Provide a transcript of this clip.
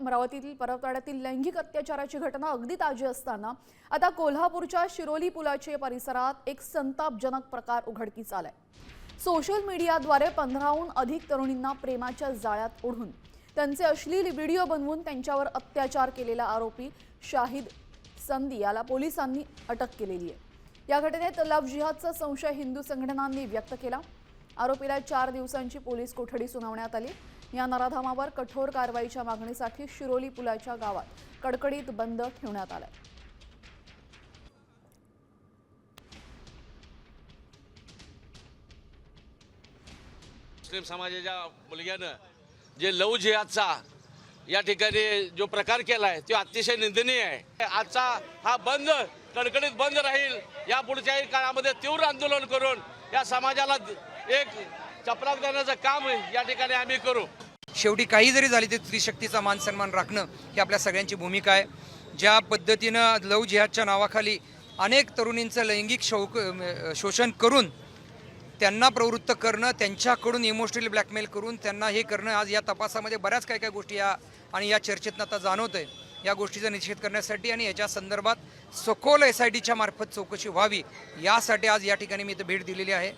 अमरावतीतील परतवाड्यातील लैंगिक अत्याचाराची घटना अगदी ताजी असताना आता कोल्हापूरच्या शिरोली पुलाचे परिसरात एक संतापजनक प्रकार उघडकीस आलाय। सोशल मीडियाद्वारे 15हून अधिक तरुणींना प्रेमाच्या जाळ्यात ओढून त्यांचे अश्लील व्हिडिओ बनवून त्यांच्यावर अत्याचार केलेला आरोपी शाहिद संदी याला पोलिसांनी अटक केलेली आहे। या घटनेत लव्ह जिहादचा संशय हिंदू संघटनांनी व्यक्त केला। आरोपीला 4 दिवसांची पोलीस कोठडी सुनावण्यात आली। या नराधमावर कठोर कारवाईच्या मागणीसाठी शिरोली पुलाच्या गावात कडकडीत बंद ठेवण्यात आलाय। मुस्लिम समाजाच्या मुलग्यानं जे लव्ह जिहादचा या ठिकाणी जो प्रकार केलाय तो अतिशय निंदनीय आहे। आजचा हा बंद कडकडीत बंद राहील। या पुढच्याही काळामध्ये तीव्र आंदोलन करून या समाजाला एक चपराक देण्याचं काम या ठिकाणी आम्ही करू। शेवटी काही जरी झाली तरी स्त्रीशक्तीचा मान सन्मान राखणं ही आपल्या सगळ्यांची भूमिका आहे। ज्या पद्धतीनं लव्ह जिहादच्या नावाखाली अनेक तरुणींचं लैंगिक शोषण करून त्यांना प्रवृत्त करणं, त्यांच्याकडून इमोशनली ब्लॅकमेल करून त्यांना हे करणं, आज या तपासामध्ये बऱ्याच काही गोष्टी आणि या चर्चेतनं आता जाणवतंय। या गोष्टीचा निषेध करण्यासाठी आणि याच्या संदर्भात सखोल SITच्या मार्फत चौकशी व्हावी यासाठी आज या ठिकाणी मी इथं भेट दिलेली आहे।